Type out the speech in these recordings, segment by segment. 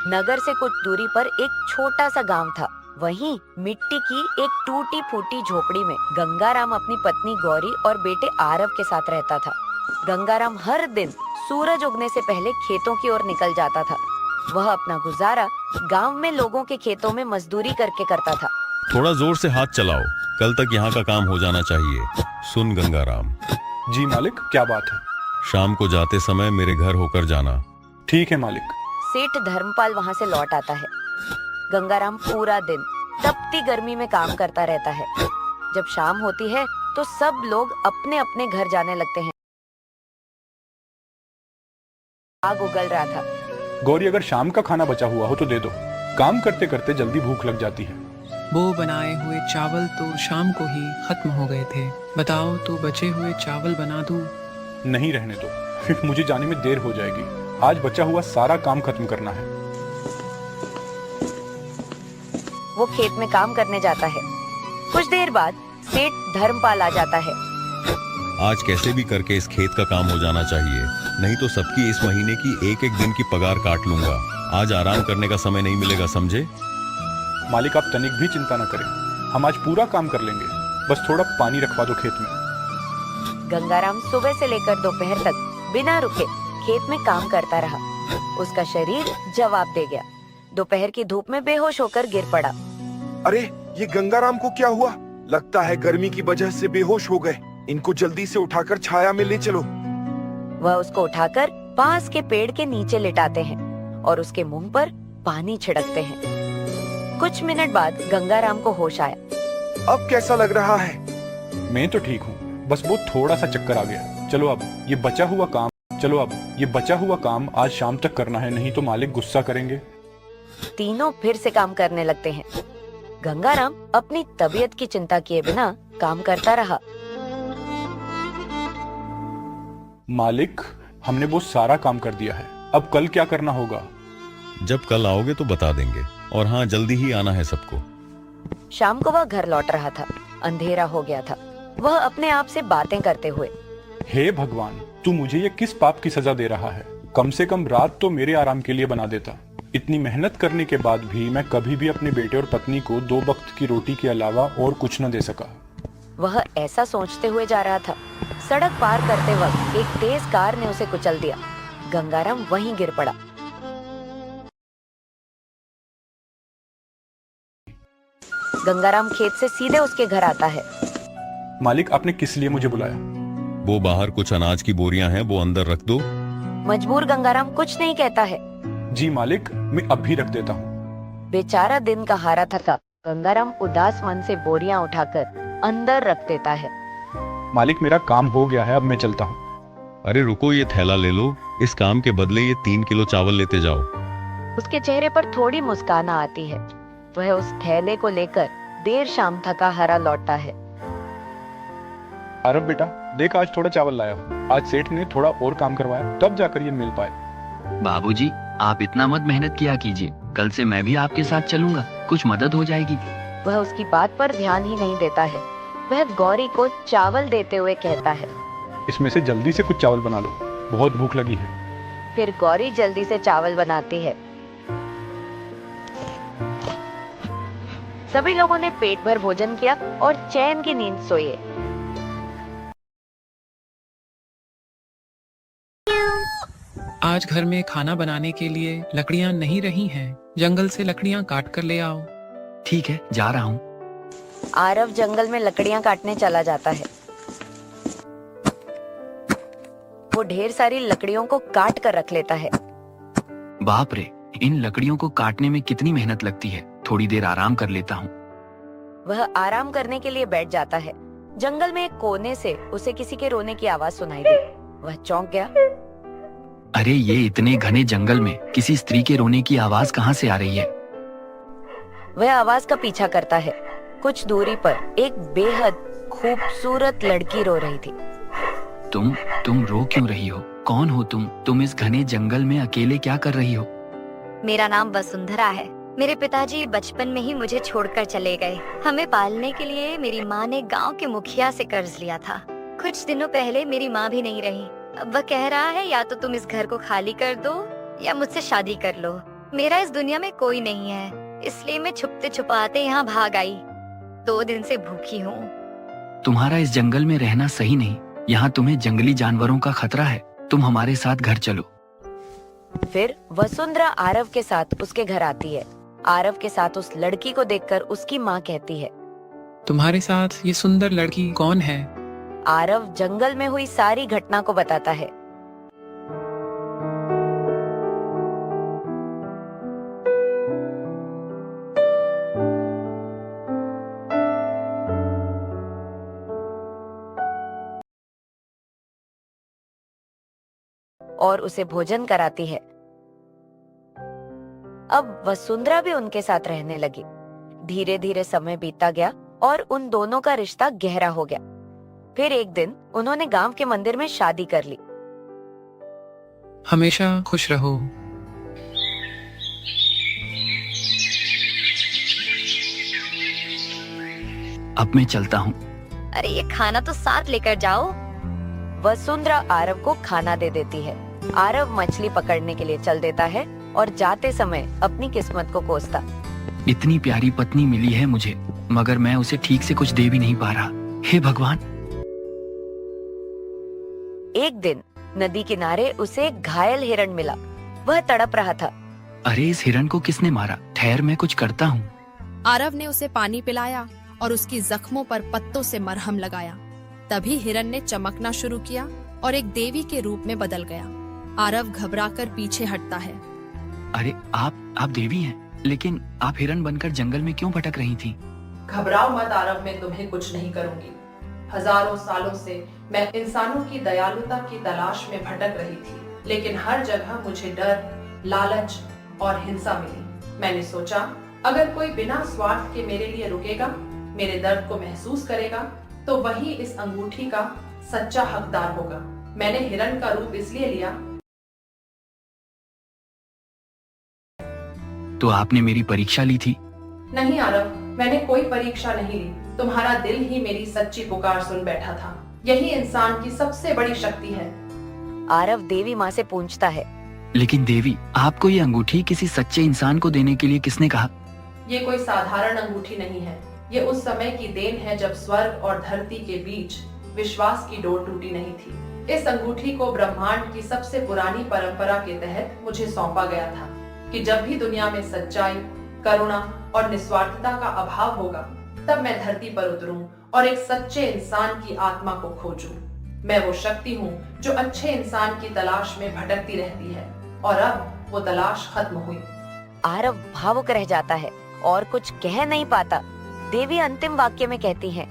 नगर से कुछ दूरी पर एक छोटा सा गांव था। वहीं मिट्टी की एक टूटी फूटी झोपड़ी में गंगाराम अपनी पत्नी गौरी और बेटे आरव के साथ रहता था। गंगाराम हर दिन सूरज उगने से पहले खेतों की ओर निकल जाता था। वह अपना गुजारा गांव में लोगों के खेतों में मजदूरी करके करता था। थोड़ा जोर से हाथ चलाओ, कल तक यहाँ का काम हो जाना चाहिए। सुन गंगाराम। जी मालिक, क्या बात है? शाम को जाते समय मेरे घर होकर जाना। ठीक है मालिक। सेठ धर्मपाल वहाँ से लौट आता है। गंगाराम पूरा दिन तपती गर्मी में काम करता रहता है। जब शाम होती है तो सब लोग अपने अपने घर जाने लगते हैं। आग उगल रहा था। गौरी, अगर शाम का खाना बचा हुआ हो तो दे दो। काम करते करते जल्दी भूख लग जाती है। वो बनाए हुए चावल तो शाम को ही खत्म हो गए थे। बताओ तो बचे हुए चावल बना दूं? नहीं, रहने दो, फिर मुझे जाने में देर हो जाएगी। आज बचा हुआ सारा काम खत्म करना है। वो खेत में काम करने जाता है। कुछ देर बाद सेठ धर्मपाल आ जाता है। आज कैसे भी करके इस खेत का काम हो जाना चाहिए, नहीं तो सबकी इस महीने की एक एक दिन की पगार काट लूंगा। आज आराम करने का समय नहीं मिलेगा, समझे? मालिक, आप तनिक भी चिंता न करें, हम आज पूरा काम कर लेंगे। बस थोड़ा पानी रखवा दो खेत में। गंगाराम सुबह से लेकर दोपहर तक बिना रुके खेत में काम करता रहा। उसका शरीर जवाब दे गया। दोपहर की धूप में बेहोश होकर गिर पड़ा। अरे, ये गंगाराम को क्या हुआ? लगता है गर्मी की वजह से बेहोश हो गए। इनको जल्दी से उठाकर छाया में ले चलो। वह उसको उठाकर पास के पेड़ के नीचे लिटाते हैं और उसके मुंह पर पानी छिड़कते हैं। कुछ मिनट बाद गंगाराम को होश आया। अब कैसा लग रहा है? मैं तो ठीक हूँ, बस वो थोड़ा सा चक्कर आ गया। चलो अब ये बचा हुआ काम आज शाम तक करना है, नहीं तो मालिक गुस्सा करेंगे। तीनों फिर से काम करने लगते हैं। गंगाराम अपनी तबीयत की चिंता किए बिना काम करता रहा। मालिक, हमने वो सारा काम कर दिया है, अब कल क्या करना होगा? जब कल आओगे तो बता देंगे। और हाँ, जल्दी ही आना है सबको। शाम को वह घर लौट रहा था। अंधेरा हो गया था। वह अपने आप से बातें करते हुए, हे भगवान, तू मुझे ये किस पाप की सजा दे रहा है? कम से कम रात तो मेरे आराम के लिए बना देता। इतनी मेहनत करने के बाद भी मैं कभी भी अपने बेटे और पत्नी को 2 वक्त की रोटी के अलावा और कुछ न दे सका। वह ऐसा सोचते हुए जा रहा था। सड़क पार करते वक्त एक तेज कार ने उसे कुचल दिया। गंगाराम वहीं गिर पड़ा। गंगाराम खेत से सीधे उसके घर आता है। मालिक, आपने किस लिए मुझे बुलाया? वो बाहर कुछ अनाज की बोरियां हैं, वो अंदर रख दो। मजबूर गंगाराम कुछ नहीं कहता है। जी मालिक, मैं अब भी रख देता हूँ। बेचारा दिन का हारा थका गंगाराम उदास मन से बोरियां उठाकर अंदर रख देता है। मालिक, मेरा काम हो गया है, अब मैं चलता हूँ। अरे रुको, ये थैला ले लो। इस काम के बदले ये 3 किलो चावल लेते जाओ। उसके चेहरे पर थोड़ी मुस्कान आती है। वह उस थैले को लेकर देर शाम थका हारा लौटता है। आरव बेटा, देख आज थोड़ा चावल लाया हूँ। आज सेठ ने थोड़ा और काम करवाया, तब जाकर ये मिल पाए। बाबूजी, आप इतना मत मेहनत किया कीजिए। कल से मैं भी आपके साथ चलूंगा, कुछ मदद हो जाएगी। वह उसकी बात पर ध्यान ही नहीं देता है। वह गौरी को चावल देते हुए कहता है, इसमें से जल्दी से कुछ चावल बना लो, बहुत भूख लगी है। फिर गौरी जल्दी से चावल बनाती है। सभी लोगों ने पेट भर भोजन किया और चैन की नींद सोए। आज घर में खाना बनाने के लिए लकड़ियां नहीं रही हैं। जंगल से लकड़ियां काट कर ले आओ। ठीक है, जा रहा हूँ। आरव जंगल में लकड़ियां काटने चला जाता है। वो ढेर सारी लकड़ियों को काट कर रख लेता है। बाप रे, इन लकड़ियों को काटने में कितनी मेहनत लगती है। थोड़ी देर आराम कर लेता हूँ। वह आराम करने के लिए बैठ जाता है। जंगल में एक कोने से उसे किसी के रोने की आवाज सुनाई दी। वह चौंक गया। अरे, ये इतने घने जंगल में किसी स्त्री के रोने की आवाज कहाँ से आ रही है? वह आवाज का पीछा करता है। कुछ दूरी पर एक बेहद खूबसूरत लड़की रो रही थी। तुम रो क्यों रही हो? कौन हो तुम? तुम इस घने जंगल में अकेले क्या कर रही हो? मेरा नाम वसुंधरा है। मेरे पिताजी बचपन में ही मुझे छोड़कर चले गए। हमें पालने के लिए मेरी माँ ने गांव के मुखिया से कर्ज लिया था। कुछ दिनों पहले मेरी माँ भी नहीं रही। अब वह कह रहा है या तो तुम इस घर को खाली कर दो या मुझसे शादी कर लो। मेरा इस दुनिया में कोई नहीं है, इसलिए मैं छुपते छुपाते यहाँ भाग आई। 2 दिन से भूखी हूँ। तुम्हारा इस जंगल में रहना सही नहीं। यहाँ तुम्हें जंगली जानवरों का खतरा है। तुम हमारे साथ घर चलो। फिर वसुंधरा आरव के साथ उसके घर आती है। आरव के साथ उस लड़की को देखकर उसकी माँ कहती है, तुम्हारे साथ ये सुंदर लड़की कौन है? आरव जंगल में हुई सारी घटना को बताता है। और उसे भोजन कराती है। अब वसुंधरा भी उनके साथ रहने लगी। धीरे धीरे समय बीतता गया और उन दोनों का रिश्ता गहरा हो गया। फिर एक दिन उन्होंने गांव के मंदिर में शादी कर ली। हमेशा खुश रहो। अब मैं चलता हूँ। अरे ये खाना तो साथ लेकर जाओ। वसुंधरा आरव को खाना दे देती है। आरव मछली पकड़ने के लिए चल देता है और जाते समय अपनी किस्मत को कोसता। इतनी प्यारी पत्नी मिली है मुझे, मगर मैं उसे ठीक से कुछ दे भी नहीं पा रहा। हे भगवान। एक दिन नदी किनारे उसे एक घायल हिरण मिला। वह तड़प रहा था। अरे इस हिरण को किसने मारा? ठहर, मैं कुछ करता हूँ। आरव ने उसे पानी पिलाया और उसकी जख्मों पर पत्तों से मरहम लगाया। तभी हिरण ने चमकना शुरू किया और एक देवी के रूप में बदल गया। आरव घबराकर पीछे हटता है। अरे आप देवी हैं, लेकिन आप हिरण बनकर जंगल में क्यों भटक रही थी? घबराओ मत आरव, मैं तुम्हें कुछ नहीं करूंगी। हजारों सालों से मैं इंसानों की दयालुता की तलाश में भटक रही थी, लेकिन हर जगह मुझे डर, लालच और हिंसा मिली। मैंने सोचा अगर कोई बिना स्वार्थ के मेरे लिए रुकेगा, मेरे दर्द को महसूस करेगा, तो वही इस अंगूठी का सच्चा हकदार होगा। मैंने हिरण का रूप इसलिए लिया। तो आपने मेरी परीक्षा ली थी? नहीं आरव, मैंने कोई परीक्षा नहीं ली। तुम्हारा दिल ही मेरी सच्ची पुकार सुन बैठा था। यही इंसान की सबसे बड़ी शक्ति है। आरव देवी माँ से पूछता है, लेकिन देवी, आपको ये अंगूठी किसी सच्चे इंसान को देने के लिए किसने कहा? ये कोई साधारण अंगूठी नहीं है। ये उस समय की देन है जब स्वर्ग और धरती के बीच विश्वास की डोर टूटी नहीं थी। इस अंगूठी को ब्रह्मांड की सबसे पुरानी परंपरा के तहत मुझे सौंपा गया था कि जब भी दुनिया में सच्चाई, करुणा और निस्वार्थता का अभाव होगा, तब मैं धरती पर उतरूं और एक सच्चे इंसान की आत्मा को खोजूं। मैं वो शक्ति हूँ जो अच्छे इंसान की तलाश में भटकती रहती है, और अब वो तलाश खत्म हुई। आरव भावुक रह जाता है और कुछ कह नहीं पाता। देवी अंतिम वाक्य में कहती है,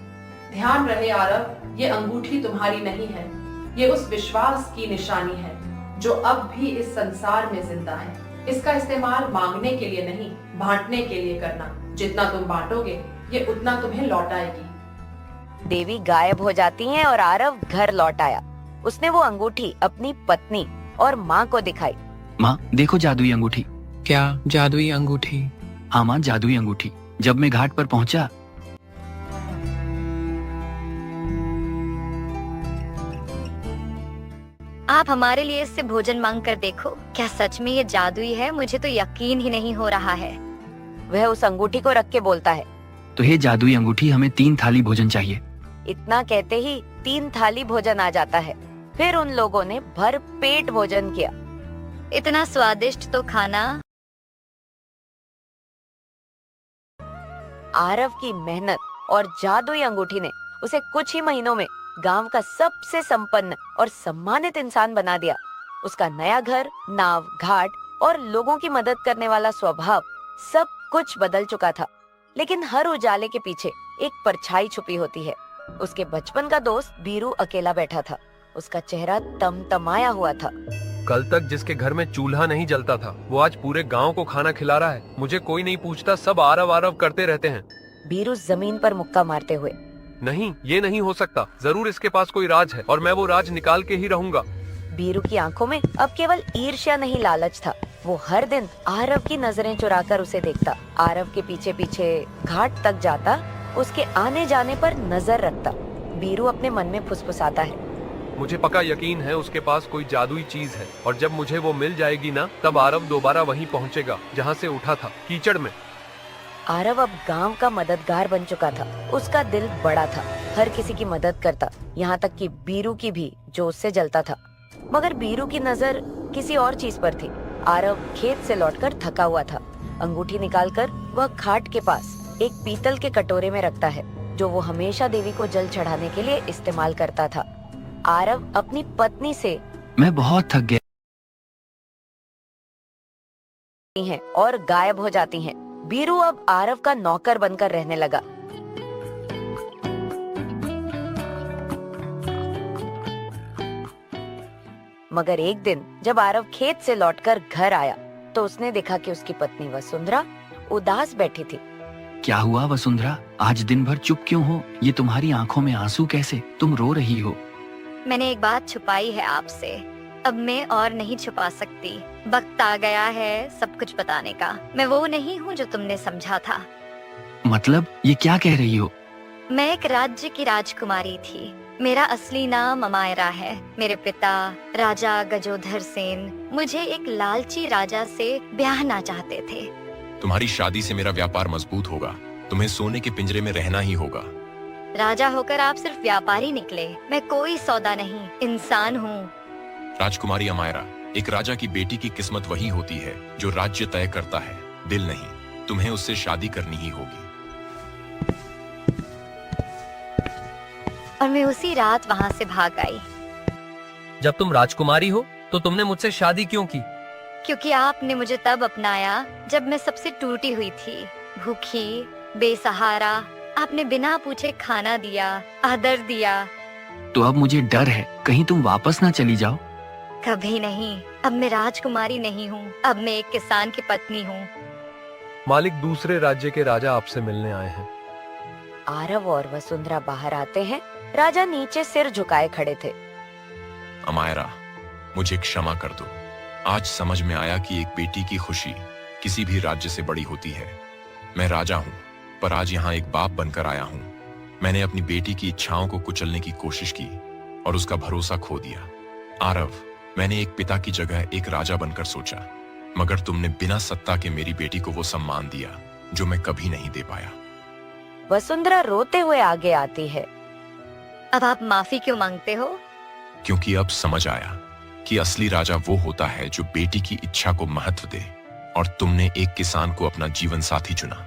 ध्यान रहे आरव, ये अंगूठी तुम्हारी नहीं है। ये उस विश्वास की निशानी है जो अब भी इस संसार में जिंदा है। इसका इस्तेमाल मांगने के लिए नहीं, बांटने के लिए करना। जितना तुम बांटोगे, ये उतना तुम्हें लौट आएगी। देवी गायब हो जाती हैं और आरव घर लौट आया। उसने वो अंगूठी अपनी पत्नी और माँ को दिखाई। माँ, देखो जादुई अंगूठी। क्या जादुई अंगूठी? हाँ माँ, जादुई अंगूठी। जब मैं घाट पर पहुँचा, आप हमारे लिए इससे भोजन मांग कर देखो। क्या सच में ये जादुई है? मुझे तो यकीन ही नहीं हो रहा है। वह उस अंगूठी को रख के बोलता है, तो ये जादुई अंगूठी, हमें 3 थाली भोजन चाहिए। इतना कहते ही 3 थाली भोजन आ जाता है। फिर उन लोगों ने भर पेट भोजन किया। इतना स्वादिष्ट तो खाना। आरव की मेहनत और जादुई अंगूठी ने उसे कुछ ही महीनों में गांव का सबसे संपन्न और सम्मानित इंसान बना दिया। उसका नया घर, नाव, घाट और लोगों की मदद करने वाला स्वभाव, सब कुछ बदल चुका था। लेकिन हर उजाले के पीछे एक परछाई छुपी होती है। उसके बचपन का दोस्त बीरू अकेला बैठा था। उसका चेहरा तमतमाया हुआ था। कल तक जिसके घर में चूल्हा नहीं जलता था, वो आज पूरे गांव को खाना खिला रहा है। मुझे कोई नहीं पूछता, सब आरव आरव करते रहते हैं। बीरू जमीन पर मुक्का मारते हुए, नहीं, ये नहीं हो सकता। जरूर इसके पास कोई राज है और मैं वो राज निकाल के ही रहूंगा। बीरू की आंखों में अब केवल ईर्ष्या नहीं, लालच था। वो हर दिन आरव की नजरें चुराकर उसे देखता, आरव के पीछे पीछे घाट तक जाता, उसके आने जाने पर नजर रखता। बीरू अपने मन में फुसफुसाता है, मुझे पक्का यकीन है उसके पास कोई जादुई चीज है, और जब मुझे वो मिल जाएगी ना, तब आरव दोबारा वहीं पहुंचेगा जहां से उठा था, कीचड़ में। आरव अब गांव का मददगार बन चुका था। उसका दिल बड़ा था, हर किसी की मदद करता, यहाँ तक कि बीरू की भी, जो उससे जलता था। मगर बीरू की नजर किसी और चीज पर थी। आरव खेत से लौटकर थका हुआ था। अंगूठी निकालकर वह खाट के पास एक पीतल के कटोरे में रखता है, जो वो हमेशा देवी को जल चढ़ाने के लिए इस्तेमाल करता था। आरव अपनी पत्नी से मैं बहुत थक गया हैं और गायब हो जाती हैं। बीरू अब आरव का नौकर बनकर रहने लगा। मगर एक दिन जब आरव खेत से लौटकर घर आया तो उसने देखा कि उसकी पत्नी वसुंधरा उदास बैठी थी। क्या हुआ वसुंधरा, आज दिन भर चुप क्यों हो? ये तुम्हारी आंखों में आंसू कैसे? तुम रो रही हो। मैंने एक बात छुपाई है आपसे, अब मैं और नहीं छुपा सकती। वक्त आ गया है सब कुछ बताने का। मैं वो नहीं हूँ जो तुमने समझा था। मतलब ये क्या कह रही हो? मैं एक राज्य की राजकुमारी थी। मेरा असली नाम अमायरा है। मेरे पिता राजा गजोधर सेन मुझे एक लालची राजा से ब्याहना चाहते थे। तुम्हारी शादी से मेरा व्यापार मजबूत होगा। तुम्हें सोने के पिंजरे में रहना ही होगा। राजा होकर आप सिर्फ व्यापारी निकले। मैं कोई सौदा नहीं, इंसान हूँ। राजकुमारी अमायरा, एक राजा की बेटी की किस्मत वही होती है जो राज्य तय करता है, दिल नहीं। तुम्हें उससे शादी करनी ही होगी। और मैं उसी रात वहाँ से भाग आई। जब तुम राजकुमारी हो तो तुमने मुझसे शादी क्यों की? क्योंकि आपने मुझे तब अपनाया जब मैं सबसे टूटी हुई थी, भूखी, बेसहारा। आपने बिना पूछे खाना दिया, आदर दिया। तो अब मुझे डर है कहीं तुम वापस ना चली जाओ। कभी नहीं। अब मैं राजकुमारी नहीं हूँ, अब मैं एक किसान की पत्नी हूँ। मालिक, दूसरे राज्य के राजा आपसे मिलने आए हैं। आरव और वसुंधरा बाहर आते हैं। राजा नीचे सिर झुकाए खड़े थे। अमायरा, मुझे क्षमा कर दो। आज समझ में आया कि एक बेटी की खुशी किसी भी राज्य से बड़ी होती है। मैं राजा हूँ, पर आज यहाँ एक बाप बनकर आया हूँ। मैंने अपनी बेटी की इच्छाओं को कुचलने की कोशिश की और उसका भरोसा खो दिया। आरव, मैंने एक पिता की जगह एक राजा बनकर सोचा, मगर तुमने बिना सत्ता के मेरी बेटी को वो सम्मान दिया जो मैं कभी नहीं दे पाया। वसुंधरा रोते हुए आगे आती है। अब आप माफी क्यों मांगते हो? क्योंकि अब समझ आया कि असली राजा वो होता है जो बेटी की इच्छा को महत्व दे, और तुमने एक किसान को अपना जीवन साथी चुना।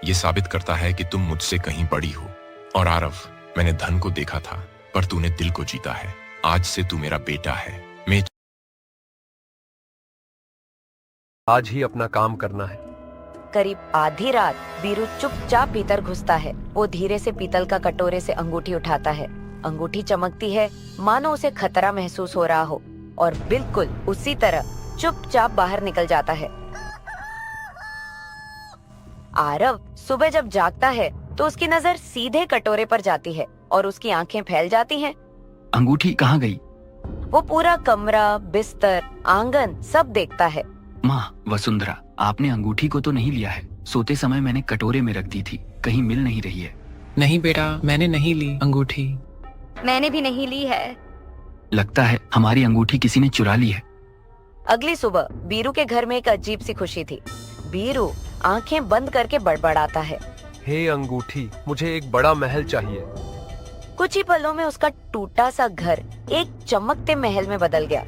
ये साबित करता है कि तुम मुझसे कहीं बड़ी हो। और आरव, मैंने धन को देखा था, पर तूने दिल को जीता है। आज से तू मेरा बेटा है। मैं आज ही अपना काम करना है। करीब आधी रात बीरू चुपचाप भीतर घुसता है। वो धीरे से पीतल का कटोरे से अंगूठी उठाता है। अंगूठी चमकती है, मानो उसे खतरा महसूस हो रहा हो, और बिल्कुल उसी तरह चुपचाप बाहर निकल जाता है। आरव सुबह जब जागता है तो उसकी नजर सीधे कटोरे पर जाती है और उसकी आंखें फैल जाती हैं। अंगूठी कहाँ गई? वो पूरा कमरा, बिस्तर, आंगन सब देखता है। माँ, वसुंधरा, आपने अंगूठी को तो नहीं लिया है? सोते समय मैंने कटोरे में रख दी थी, कहीं मिल नहीं रही है। नहीं बेटा, मैंने नहीं ली अंगूठी। मैंने भी नहीं ली है। लगता है हमारी अंगूठी किसी ने चुरा ली है। अगली सुबह बीरू के घर में एक अजीब सी खुशी थी। बीरू आंखें बंद करके बड़बड़ाता है, हे अंगूठी, मुझे एक बड़ा महल चाहिए। कुछ ही पलों में उसका टूटा सा घर एक चमकते महल में बदल गया।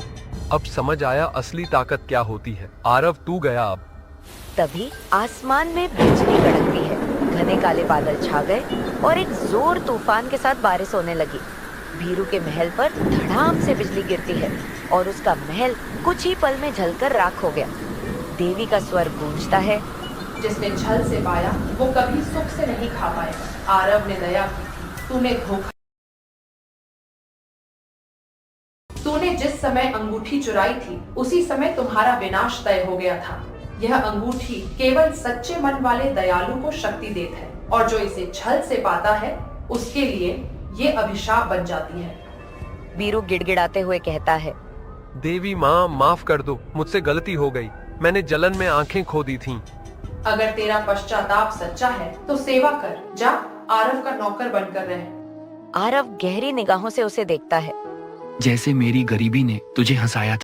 अब समझ आया असली ताकत क्या होती है। आरव, तू गया अब। तभी आसमान में बिजली कड़कती है, घने काले बादल छा गए और एक जोर तूफान के साथ बारिश होने लगी। बीरू के महल पर धड़ाम से बिजली गिरती है और उसका महल कुछ ही पल में जलकर राख हो गया। देवी का स्वर गूंजता है, जिसने छल से पाया वो कभी सुख से नहीं खा पाएगा। आरव ने दया की थी, तूने धोखा। तूने जिस समय अंगूठी चुराई थी उसी समय तुम्हारा विनाश तय हो गया था। यह अंगूठी केवल सच्चे मन वाले दयालु को शक्ति देता है, और जो इसे छल से पाता है उसके लिए ये अभिशाप बन जाती है। बीरू गिड़गिड़ाते हुए कहता है, देवी माँ, माफ कर दो, मुझसे गलती हो गई। मैंने जलन में आंखें खो दी थीं। अगर तेरा पश्चाताप सच्चा है तो सेवा कर, जा आरव का नौकर बनकर रह। आरव गहरी निगाहों से उसे देखता है। जैसे मेरी गरीबी ने तुझे हंसाया था।